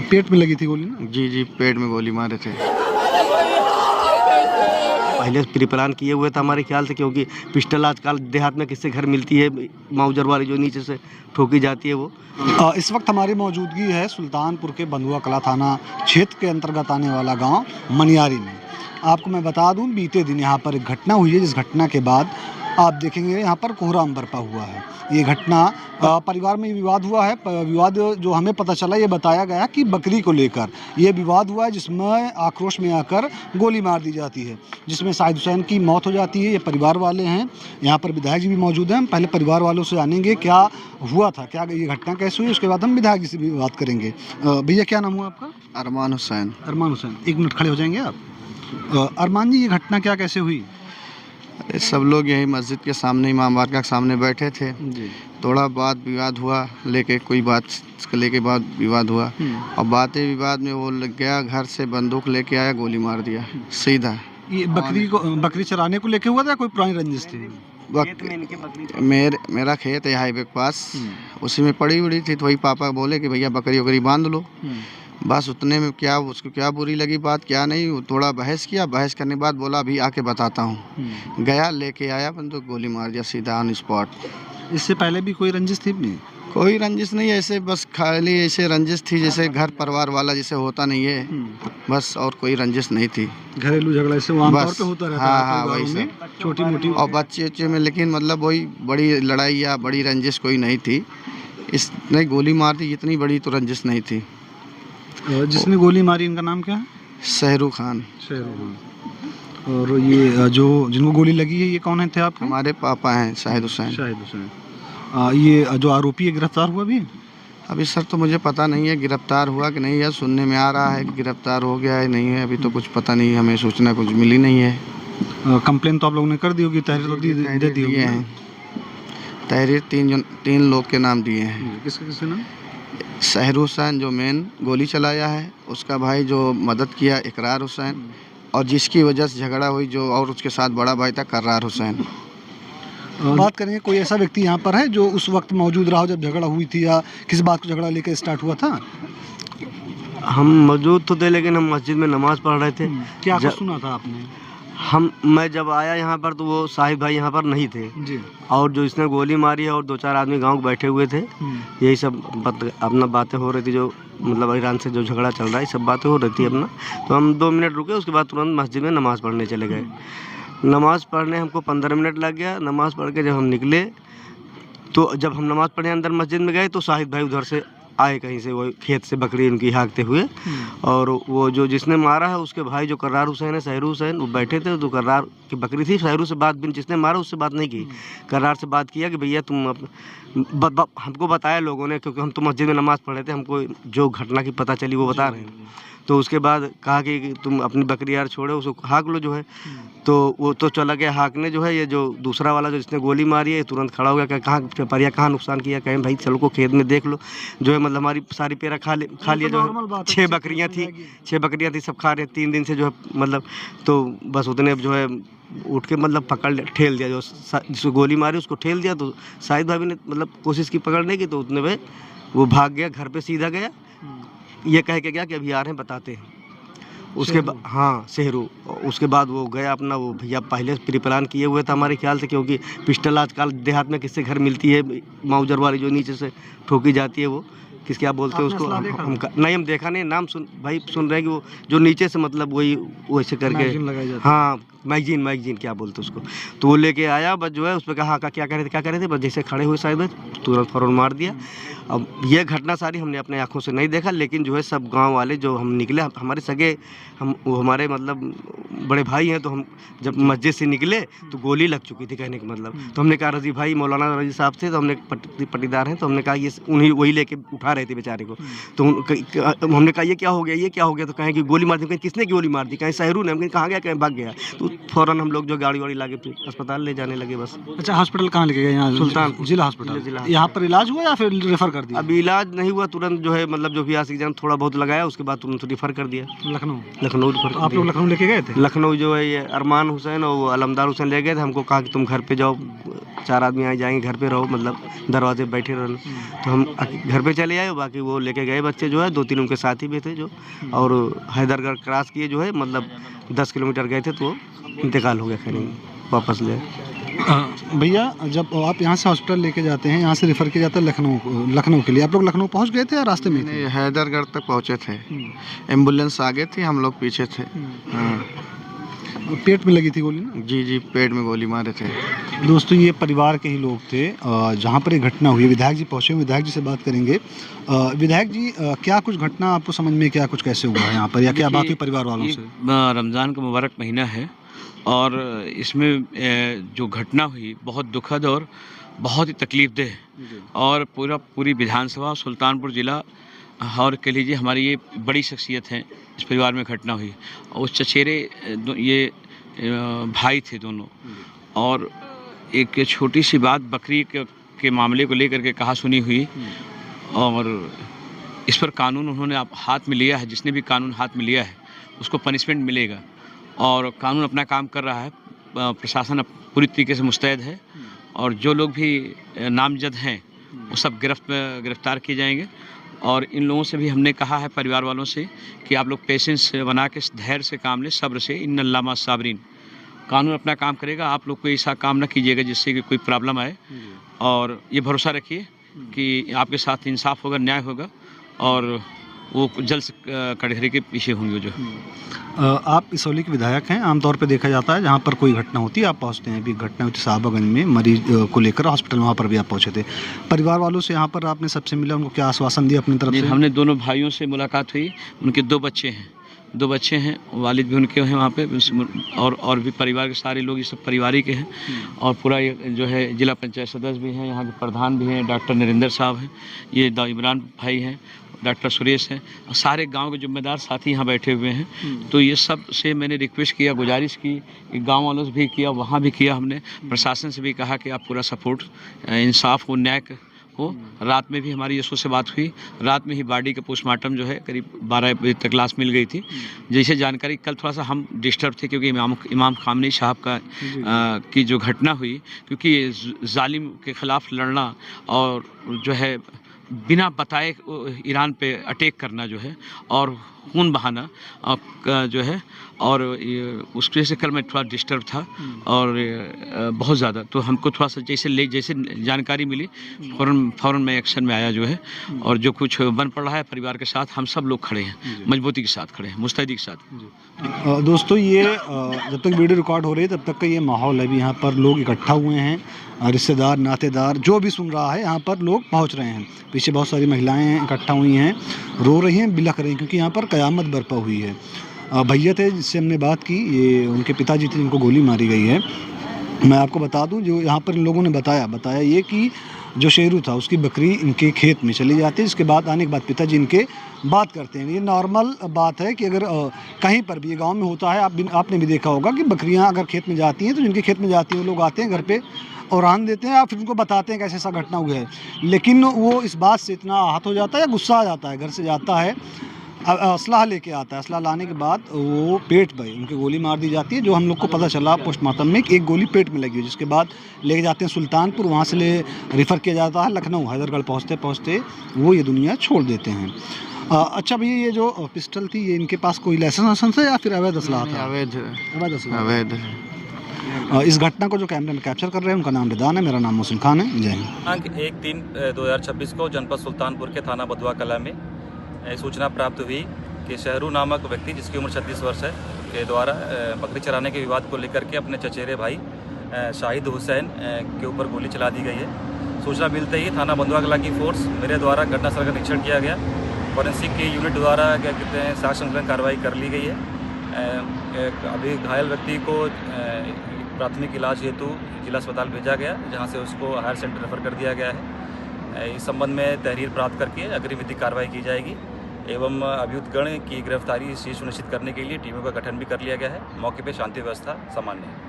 पेट में लगी थी गोली ना? जी जी, पेट में गोली मारे थे। पहले प्री प्लान किए हुए थे हमारे ख्याल से, क्योंकि पिस्टल आजकल देहात में किससे घर मिलती है, माउजर वाली जो नीचे से ठोकी जाती है वो। इस वक्त हमारी मौजूदगी है सुल्तानपुर के बंधुआ कला थाना क्षेत्र के अंतर्गत आने वाला गांव मनियारी में। आपको मैं बता दूं, बीते दिन यहां पर एक घटना हुई है, जिस घटना के बाद आप देखेंगे यहाँ पर कोहराम बरपा हुआ है। ये घटना परिवार में विवाद हुआ है। विवाद जो हमें पता चला, ये बताया गया कि बकरी को लेकर ये विवाद हुआ है, जिसमें आक्रोश में आकर गोली मार दी जाती है, जिसमें शाहिद हुसैन की मौत हो जाती है। ये परिवार वाले हैं, यहाँ पर विधायक जी भी मौजूद हैं। हम पहले परिवार वालों से जानेंगे क्या हुआ था, क्या ये घटना कैसे हुई, उसके बाद हम विधायक जी से भी बात करेंगे। भैया क्या नाम हुआ आपका? अरमान हुसैन। अरमान हुसैन, 1 मिनट खड़े हो जाएंगे आप। अरमान जी, ये घटना क्या कैसे हुई? सब लोग यही मस्जिद के सामने, इमाम बारगाह के सामने बैठे थे जी। थोड़ा बात विवाद हुआ, लेके कोई बात लेके बाद विवाद हुआ, और बातें विवाद में वो लग गया, घर से बंदूक लेके आया, गोली मार दिया सीधा। ये बकरी चराने को लेके हुआ था, कोई पुरानी रंजिश थी? मेरा खेत है हाईवे के पास, उसी में पड़ी उड़ी थी, तो वही पापा बोले कि भैया बकरी वकरी बांध लो। बस उतने में क्या उसको क्या बुरी लगी बात, क्या नहीं, वो थोड़ा बहस किया, बहस करने के बाद बोला अभी आके बताता हूँ। गया, लेके आया बंदूक, गोली मार दिया सीधा ऑन स्पॉट। इससे पहले भी कोई रंजिश थी नहीं? कोई रंजिश नहीं, ऐसे बस खाली ऐसे रंजिश थी जैसे घर परिवार वाला जैसे होता नहीं है, बस, और कोई रंजिश नहीं थी। घरेलू झगड़ा इससे आमतौर पे होता रहता है। हाँ, वही से छोटी मोटी और बच्चे उच्चे में, लेकिन मतलब वही बड़ी लड़ाई या बड़ी रंजिश कोई नहीं थी। इसने गोली मार दी, इतनी बड़ी तो रंजिश नहीं थी। जिसने गोली मारी, इनका नाम क्या है? शहरू खान। और ये जो जिनको गोली लगी है, ये कौन है थे आप? हमारे पापा हैं शाहिद हुसैन। शाहिद हुसैन। ये जो आरोपी है, गिरफ्तार हुआ भी? अभी सर तो मुझे पता नहीं है गिरफ्तार हुआ कि नहीं है, सुनने में आ रहा है कि गिरफ्तार हो गया है, नहीं है अभी तो कुछ पता नहीं, हमें सूचना कुछ मिली नहीं है। कंप्लेन तो आप लोगों ने कर दी होगी, तहरीर तो दे दी है। तहरीर 3 लोग के नाम दिए हैं। किसके नाम? शहरू हुसैन जो मेन गोली चलाया है, उसका भाई जो मदद किया इकरार हुसैन, और जिसकी वजह से झगड़ा हुई जो, और उसके साथ बड़ा भाई था कर्रार हुसैन। बात करेंगे, कोई ऐसा व्यक्ति यहाँ पर है जो उस वक्त मौजूद रहा हो जब झगड़ा हुई थी, या किस बात को झगड़ा लेकर स्टार्ट हुआ था? हम मौजूद तो थे, लेकिन हम मस्जिद में नमाज पढ़ रहे थे। क्या सुना था आपने? मैं जब आया यहाँ पर तो वो साहिब भाई यहाँ पर नहीं थे जी। और जो इसने गोली मारी है और 2-4 आदमी गांव के बैठे हुए थे, यही सब अपना बातें हो रही थी, जो मतलब ईरान से जो झगड़ा चल रहा है, सब बातें हो रही थी अपना। तो हम 2 मिनट रुके, उसके बाद तुरंत मस्जिद में नमाज़ पढ़ने चले गए। नमाज़ पढ़ने हमको 15 मिनट लग गया। नमाज़ पढ़ के जब हम निकले, तो जब हम नमाज़ पढ़ने अंदर मस्जिद में गए, तो साहिद भाई उधर से आए, कहीं से वो खेत से बकरी उनकी हाँकते हुए, और वो जो जिसने मारा है उसके भाई जो कर्रार हुसैन है, शहरू हुसैन, वो बैठे थे। तो कर्रार की बकरी थी, शहरू से बात भी, जिसने मारा उससे बात नहीं की, कर्रार से बात किया कि भैया तुम हमको बताया लोगों ने, क्योंकि हम तो मस्जिद में नमाज़ पढ़े थे, हमको जो घटना की पता चली वो बता रहे हैं। तो उसके बाद कहा कि तुम अपनी बकरी यार छोड़ो, उसको हाँक लो जो है। तो वो तो चला गया हाँकने जो है। ये जो दूसरा वाला जो जिसने गोली मारी है, तुरंत खड़ा हो गया, कहाँ परिया कहाँ नुकसान किया, कहें भाई चलो को खेत में देख लो, जो है मतलब हमारी सारी पेरा खा लिया। जो है 6 बकरियाँ थी, सब खा रहे 3 दिन से जो है, मतलब तो बस उतने जो है उठ के मतलब पकड़ ठेल दिया, जो जिसको गोली मारी उसको ठेल दिया। तो शाहिद भाभी ने मतलब कोशिश की पकड़ने की, तो उतने में वो भाग गया, घर पे सीधा गया, ये कह के गया कि अभी आ रहे हैं बताते हैं। उसके बाद हाँ, शहरू, उसके बाद वो गया अपना, वो भैया पहले प्री प्लान किए हुए थे हमारे ख्याल से, क्योंकि पिस्टल आजकल देहात में किससे घर मिलती है, माउजर वाली जो नीचे से ठोकी जाती है वो, क्या बोलते हैं उसको, नहीं हम देखा नहीं, नाम सुन रहे हैं कि वो जो नीचे से मतलब वही वैसे करके, हाँ मैगजीन क्या बोलते उसको। तो वो लेके आया, बस जो है उस पर कहा क्या करे थे, बस जैसे खड़े हुए शायद तुरंत फौरन मार दिया। अब ये घटना सारी हमने अपने आंखों से नहीं देखा, लेकिन जो है सब गांव वाले जो हम निकले, हमारे सगे वो हमारे मतलब बड़े भाई हैं, तो हम जब मस्जिद से निकले तो गोली लग चुकी थी, कहने का मतलब। तो हमने कहा रजी भाई, मौलाना रजी साहब थे, तो हमने पट्टीदार हैं, तो हमने कहा ये उन्हीं वही लेके उठा रहे थे बेचारे को। तो हमने कहा ये क्या हो गया, तो कहें कि गोली मार दी। कहीं किसने गोली मार दी, कहीं शहरू ने, कहाँ गया, कहीं भाग गया। तो फ़ौरन हम लोग जो गाड़ी वाड़ी लाके अस्पताल ले जाने लगे बस। अच्छा, हॉस्पिटल कहाँ लेके गए? यहाँ सुल्तानपुर जिला हॉस्पिटल। यहाँ पर इलाज हुआ या फिर रेफर कर दिया? अभी इलाज नहीं हुआ, तुरंत जो है मतलब जो भी ऑक्सीजन थोड़ा बहुत लगाया, उसके बाद तुरंत रेफर कर दिया लखनऊ रेफर। आप लोग लखनऊ लेके गए थे? लखनऊ जो है ये अरमान हुसैन और अलमदार हुसैन ले गए थे, हमको कहा कि तुम घर पे जाओ, 4 आदमी आ जाएंगे, घर पे रहो, मतलब दरवाजे पे बैठे रहो। तो हम घर पे चले आए, बाकी वो लेके गए बच्चे जो है, 2-3 उनके साथी भी थे जो, और हैदरगढ़ क्रॉस किए जो है, मतलब 10 किलोमीटर गए थे तो इंतकाल हो गया, खैर वापस ले। भैया जब आप यहाँ से हॉस्पिटल लेके जाते हैं, यहाँ से रेफ़र किया जाता है लखनऊ के लिए, आप लोग लखनऊ पहुँच गए थे या रास्ते में थे? नहीं, हैदरगढ़ तक पहुँचे थे, एम्बुलेंस आगे थी, हम लोग पीछे थे। हाँ। पेट में लगी थी गोली ना? जी जी, पेट में गोली मारे थे। दोस्तों ये परिवार के ही लोग थे जहाँ पर ये घटना हुई। विधायक जी पहुँचे, विधायक जी से बात करेंगे। विधायक जी क्या कुछ घटना आपको समझ में, क्या कुछ कैसे हुआ है यहाँ पर, या क्या बात हुई परिवार वालों से? रमज़ान का मुबारक महीना है और इसमें जो घटना हुई बहुत दुखद और बहुत ही तकलीफ़देह है, और पूरी विधानसभा सुल्तानपुर ज़िला और कह लीजिए हमारी ये बड़ी शख्सियत है, इस परिवार में घटना हुई। और उस चचेरे ये भाई थे दोनों, और एक छोटी सी बात बकरी के मामले को लेकर के कहा सुनी हुई, और इस पर कानून उन्होंने हाथ में लिया है। जिसने भी कानून हाथ में लिया है उसको पनिशमेंट मिलेगा, और कानून अपना काम कर रहा है, प्रशासन पूरी तरीके से मुस्तैद है, और जो लोग भी नामजद हैं वो सब गिरफ्तार किए जाएंगे। और इन लोगों से भी हमने कहा है, परिवार वालों से, कि आप लोग पेशेंस बना के धैर्य से काम लें, सब्र से। इन्नल्लाह मअस साबिरीन। कानून अपना काम करेगा, आप लोग कोई ऐसा काम ना कीजिएगा जिससे कि कोई प्रॉब्लम आए, और ये भरोसा रखिए कि आपके साथ इंसाफ होगा, न्याय होगा, और वो जल्द से कटघरे के पीछे होंगे। जो आप इसौली के विधायक हैं, आमतौर पे देखा जाता है जहाँ पर कोई घटना होती है आप पहुँचते हैं। अभी घटना हुई थी साहबागंज में, मरीज को लेकर हॉस्पिटल, वहाँ पर भी आप पहुँचे थे। परिवार वालों से यहाँ पर आपने सबसे मिला, उनको क्या आश्वासन दिया अपनी तरफ से? हमने दोनों भाइयों से मुलाकात हुई, उनके 2 बच्चे हैं, वालिद भी उनके हैं वहाँ पे, और भी परिवार के सारे लोग ये सब परिवार के हैं, और पूरा ये जो है जिला पंचायत सदस्य भी हैं, यहाँ के प्रधान भी हैं, डॉक्टर नरेंद्र साहब हैं, ये इमरान भाई हैं, डॉक्टर सुरेश हैं, और सारे गांव के जिम्मेदार साथी यहाँ बैठे हुए हैं। तो ये सब से मैंने रिक्वेस्ट किया, गुजारिश की, गांव वालों से भी किया, वहाँ भी किया हमने, प्रशासन से भी कहा कि आप पूरा सपोर्ट, इंसाफ हो, न्याय हो। रात में भी हमारी यशो से बात हुई, रात में ही बॉडी का पोस्टमार्टम जो है करीब 12 बजे तक लाश मिल गई थी। जैसे जानकारी, कल थोड़ा सा हम डिस्टर्ब थे क्योंकि इमाम खामनी साहब का की जो घटना हुई, क्योंकि जालिम के ख़िलाफ़ लड़ना और जो है बिना बताए ईरान पे अटैक करना जो है, और खून बहाना जो है, और उसकी वजह से कल मैं थोड़ा डिस्टर्ब था, और बहुत ज़्यादा, तो हमको थोड़ा सा जैसे जानकारी मिली फ़ौरन मैं एक्शन में आया जो है, और जो कुछ बन पड़ रहा है परिवार के साथ हम सब लोग खड़े हैं, मजबूती के साथ खड़े हैं, मुस्तैदी के साथ। दोस्तों ये जब तक वीडियो रिकॉर्ड हो रही है तब तक का ये माहौल है। अभी यहाँ पर लोग इकट्ठा हुए हैं, रिश्तेदार, नातेदार, जो भी सुन रहा है यहाँ पर लोग पहुँच रहे हैं। पीछे बहुत सारी महिलाएं इकट्ठा हुई हैं, रो रही हैं, बिलख रही हैं, क्योंकि यहाँ पर क़यामत बरपा हुई है। भैया थे जिससे हमने बात की, ये उनके पिताजी थे जिनको गोली मारी गई है। मैं आपको बता दूं, जो यहाँ पर इन लोगों ने बताया ये कि जो शेरू था उसकी बकरी इनके खेत में चली जाती है, जिसके बाद आने के बाद पिताजी इनके बात करते हैं। ये नॉर्मल बात है कि अगर कहीं पर भी ये गांव में होता है, आपने भी देखा होगा कि बकरियां अगर खेत में जाती हैं तो जिनके खेत में जाती हैं वो लोग आते हैं घर पे और आन देते हैं, या फिर उनको बताते हैं कि ऐसा घटना हुआ है। लेकिन वो इस बात से इतना आहत हो जाता है या गुस्सा आ जाता है, घर से जाता है, असला लेके आता है, असला लाने के बाद वो पेट पे उनकी गोली मार दी जाती है। जो हम लोग को पता चला पोस्टमार्टम में कि एक गोली पेट में लगी है, जिसके बाद लेके जाते हैं सुल्तानपुर, वहाँ से रेफ़र किया जाता है लखनऊ। हैदरगढ़ पहुँचते वो ये दुनिया छोड़ देते हैं। अच्छा भैया, ये जो पिस्टल थी ये इनके पास कोई लाइसेंस है या फिर अवैध असला था? अवैध। इस घटना को जो कैमरे में कैप्चर कर रहे हैं उनका नाम रिदान है, मेरा नाम मोहसिन खान है। जय हिंद। 1/3/2026 को जनपद सुल्तानपुर के थाना बदुआ कला में सूचना प्राप्त हुई कि शहरू नामक व्यक्ति जिसकी उम्र 36 वर्ष है के द्वारा बकरी चराने के विवाद को लेकर के अपने चचेरे भाई शाहिद हुसैन के ऊपर गोली चला दी गई है। सूचना मिलते ही थाना बंदुआ कला की फोर्स मेरे द्वारा घटनास्थल का निरीक्षण किया गया। फॉरेंसिक की यूनिट द्वारा क्या कहते हैं साक्ष्य संकलन कार्रवाई कर ली गई है। अभी घायल व्यक्ति को प्राथमिक इलाज हेतु जिला अस्पताल भेजा गया, जहां से उसको हायर सेंटर रेफर कर दिया गया है। इस संबंध में तहरीर प्राप्त करके अग्रिम विधिक कार्रवाई की जाएगी एवं अभियुक्तगण की गिरफ्तारी सुनिश्चित करने के लिए टीमों का गठन भी कर लिया गया है। मौके पर शांति व्यवस्था सामान्य है।